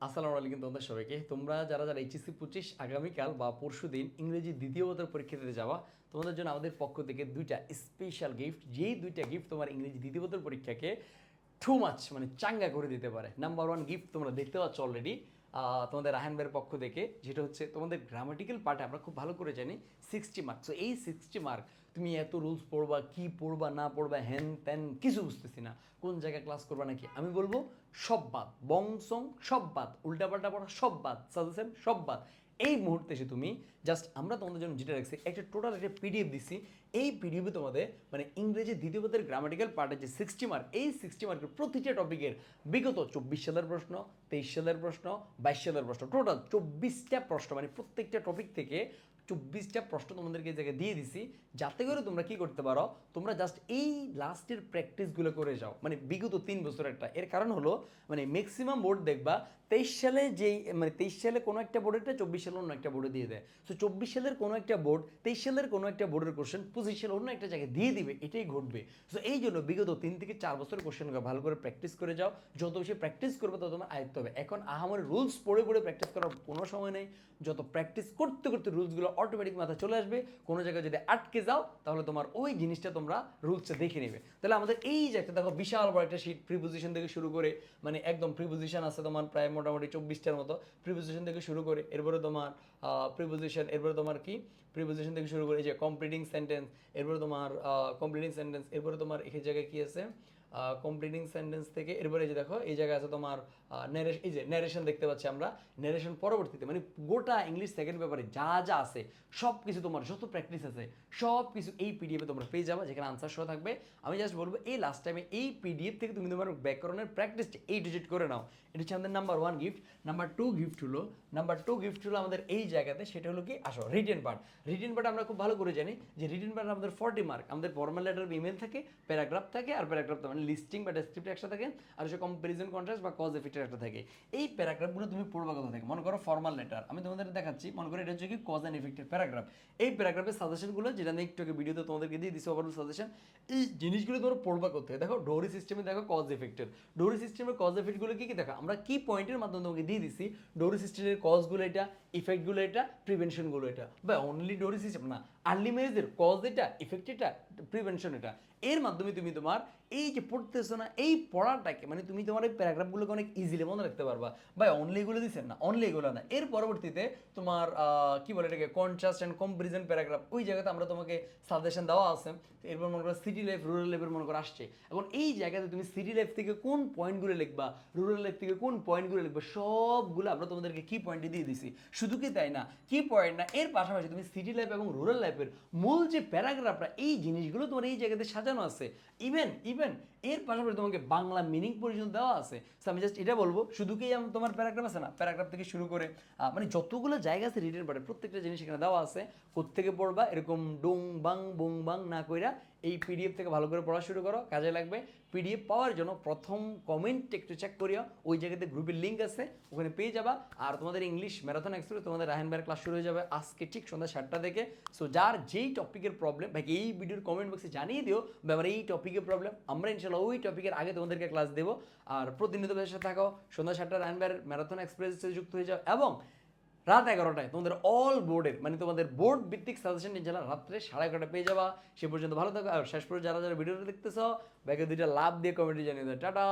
আসসালামু আলাইকুম তোমাদের সবাইকে। তোমরা যারা যারা এইচএসসি 25 আগামীকাল বা পরশু দিন ইংরেজি দ্বিতীয় বছর পরীক্ষা দিতে যাওয়া, তোমাদের জন্য আমাদের পক্ষ থেকে দুইটা স্পেশাল গিফট, যেই দুইটা গিফট তোমার ইংরেজি দ্বিতীয় বছর পরীক্ষাকে টু মাচ মানে চাঙ্গা করে দিতে পারে। নাম্বার ওয়ান গিফট তোমরা দেখতে পাচ্ছ অলরেডি তোমাদের রাহান ভাইয়ের পক্ষ থেকে, যেটা হচ্ছে তোমাদের গ্রামাটিক্যাল পার্টে আমরা খুব ভালো করে জানি 60 মার্ক। সো এই 60 মার্ক তুমি এত রুলস পড়বা, কি পড়বা না পড়বা, হ্যান ত্যান কিছু বুঝতেছি না, কোন জায়গায় ক্লাস করবা নাকি, আমি বলবো সব বাদ, বংসং সব বাদ, উল্টাপাল্টা পড়া সব বাদ, সাজেশন সব বাদ। এই মুহূর্তে এসে তুমি জাস্ট আমরা তোমাদের জন্য যেটা রাখছি একটা টোটাল একটা পিডিএফ দিচ্ছি। এই পিডিএফে তোমাদের মানে ইংরেজি দ্বিতীয় পদের গ্রামাটিক্যাল পার্টের যে 60 মার্ক, এই 60 মার্কের প্রতিটা টপিকের বিগত 24 সালের প্রশ্ন, 23 সালের প্রশ্ন, 22 সালের প্রশ্ন, টোটাল 24টা প্রশ্ন, মানে প্রত্যেকটা টপিক থেকে 24টা প্রশ্ন তোমাদেরকে এই জায়গায় দিয়ে দিছি, যাতে করে তোমরা কি করতে পারো, তোমরা জাস্ট এই লাস্টের প্র্যাকটিসগুলো করে যাও, মানে বিগত 3 বছরেরটা। এর কারণ হলো মানে ম্যাক্সিমাম বোর্ড দেখবা 23 সালে যেই মানে 23 সালে কোনো একটা বোর্ডেরটা 24 সালে অন্য একটা বোর্ডে দিয়ে দেয়। সো 24 সালের কোনো একটা বোর্ড 23 সালের কোনো একটা বোর্ডের কোশ্চেন 25 সালে অন্য একটা জায়গায় দিয়ে দিবে, এটাই ঘটবে। সো এই জন্য বিগত 3 থেকে 4 বছরের কোশ্চেনগুলো ভালো করে প্র্যাকটিস করে যাও। যত বেশি প্র্যাকটিস করবে তত তোমার আয়ত্ত হবে। এখন আহামরি রুলস পড়ে পড়ে প্র্যাকটিস করার কোনো সময় নেই। যত প্র্যাকটিস করতে করতে রুলসগুলো অটোমেটিক মাথায় চলে আসবে। কোনো জায়গায় যদি আটকে যাও তাহলে তোমার ওই জিনিসটা তোমরা রুলসে দেখে নেবে। তাহলে আমাদের এই যে একটা দেখো বিশাল বড় একটা শিট, প্রিপোজিশন থেকে শুরু করে মানে একদম প্রিপোজিশন আছে তোমার প্রায় মোটামুটি 24টার মতো প্রিপোজিশন থেকে শুরু করে, এরপরে তোমার প্রিপোজিশন, এরপরে তোমার কি প্রিপোজিশন থেকে শুরু করে এই যে কমপ্লিটিং সেন্টেন্স, এরপরে তোমার কমপ্লিটিং সেন্টেন্স, এরপরে তোমার এই জায়গায় কি আছে কমপ্লিটিং সেন্টেন্স থেকে এরপরে এই যে দেখো এই জায়গায় আছে তোমার এই যে ন্যারেশন দেখতে পাচ্ছি আমরা, ন্যারেশন পরবর্তীতে মানে গোটা ইংলিশ সেকেন্ড পেপারে যা যা আছে সব কিছু তোমার যত প্র্যাকটিস আছে সব কিছু এই পিডিএফে তোমরা পেয়ে যাবে, যেখানে আনসার সহ থাকবে। আমি জাস্ট বলবো এই লাস্ট টাইমে এই পিডিএফ থেকে তুমি তোমার ব্যাকরণের প্র্যাকটিসটা এই ডিজিট করে নাও। এটা হচ্ছে আমাদের number one gift. Number two gift হলো আমাদের এই জায়গাতে, সেটা হলো কি আসো রিটেন পার্ট। রিটেন পার্ট আমরা খুব ভালো করে জানি যে রিটেন পার্ট আমাদের 40 মার্ক। আমাদের ফর্মাল লেটার ইমেল থাকে, প্যারাগ্রাফ থাকে, আর প্যারাগ্রাফ মানে লিস্টিং বা ডেসক্রিপ্টিভ একটা থাকে, আর হচ্ছে কম্পারিজন কন্ট্রাস্ট বা কজ এফেক্টের একটা থাকে। এই প্যারাগ্রাফগুলো তুমি পড়বা কথা থাকে, মনে করো ফর্মাল লেটার আমি তোমাদের দেখাচ্ছি, মনে করো এটা হচ্ছে কি কজ অ্যান্ড এফেক্টের প্যারাগ্রাফ। এই প্যারাগ্রাফের সাজেশনগুলো যেটা আমি একটু ভিডিওতে তোমাদেরকে দিয়ে দিচ্ছি ওভারঅল সাজেশন, এই জিনিসগুলো তোমরা পড়বা করতে দেখো ডোরি সিস্টেমে, দেখো কজ এফেক্টের, ডোরি সিস্টেমের কজ এফেক্টগুলো কি কি দেখো আমরা কি পয়েন্টের মাধ্যমে তোমাকে দিয়ে দিচ্ছি। ডোরি সিস্টেমের কজগুলো এটা, ইফেক্টগুলো এটা, প্রিভেনশনগুলো এটা, বা অনলি ডোরি সিস্টেম না, আর্লি ম্যারেজের কজ এটা, ইফেক্ট এটা, প্রিভেনশন এটা। এর মাধ্যমে তুমি তোমার এই যে পড়তেছো না এই পড়াটাকে মানে তুমি তোমার এই প্যারাগ্রাফগুলোকে অনেক ইজিলি মনে রাখতে পারবা। ভাই অনলি এগুলো দিচ্ছেন না, অনলি এগুলো না, এর পরবর্তীতে তোমার কি বলে এটাকে কন্ট্রাস্ট অ্যান্ড কম্পারিজন প্যারাগ্রাফ, ওই জায়গাতে আমরা তোমাকে সাজেশন দেওয়া আছে। এরপর মনে করো সিটি লাইফ, রুরাল লাইফের মনে করো আসছে। এখন এই জায়গাতে তুমি সিটি লাইফ থেকে কোন পয়েন্টগুলো লিখবা, রুরাল লাইফ থেকে কোন পয়েন্টগুলো লিখবা, সবগুলো আমরা তোমাদেরকে কি পয়েন্টে দিয়ে দিছি। শুধু কি তাই না, কি পয়েন্ট না, এর পাশাপাশি তুমি সিটি লাইফ এবং রুরাল লাইফের মূল যে প্যারাগ্রাফটা এই জিনিসগুলো তোমার এই জায়গাতে সাজানো আছে। ইভেন এর পাশাপাশি তোমাকে বাংলা মিনিং পর্যন্ত দেওয়া আছে। আমি জাস্ট এটা বলবো শুধু কি তোমার প্যারাগ্রাফ আছে না, প্যারাগ্রাফ থেকে শুরু করে মানে যতগুলো জায়গা আছে রিটেন পার্টে প্রত্যেকটা জিনিস এখানে দেওয়া আছে। কোত্থেকে পড়বা এরকম ডুং বাং বুং বাং না কইরা এই পিডিএফ থেকে ভালো করে পড়া শুরু করো, কাজে লাগবে। পিডিএফ পাওয়ার জন্য প্রথম কমেন্ট একটু চেক করিও, ওই জায়গাতে গ্রুপের লিঙ্ক আছে, ওখানে পেয়ে যাবা। আর তোমাদের ইংলিশ ম্যারাথন এক্সপ্রেস তোমাদের রাহান ভাইয়ের ক্লাস শুরু হয়ে যাবে আজকে ঠিক সন্ধ্যা 7টা থেকে। সো যার যেই টপিকের প্রবলেম ভাই এই ভিডিওর কমেন্ট বক্সে জানিয়ে দিও বা আমার এই টপিকের প্রবলেম, আমরা ইনশাল্লাহ ওই টপিকের আগে তোমাদেরকে ক্লাস দেবো। আর প্রতিনিয়ত সাথে থাকো, সন্ধ্যা 7টা রাহান ভাইয়ের ম্যারাথন এক্সপ্রেসে যুক্ত হয়ে যাও, এবং রাত 11টায় তোমাদের অল বোর্ডের মানে তোমাদের বোর্ড ভিত্তিক সাজেশন ইনশাল্লাহ রাত্রে 11:30 পেয়ে যাবা। সে পর্যন্ত ভালো থাকো। আর শেষ পর্যন্ত যারা যারা ভিডিওটা দেখতেছ ব্যাগে 2টা লাভ দিয়ে কমেন্টে জানিয়ে দাও। টাটা।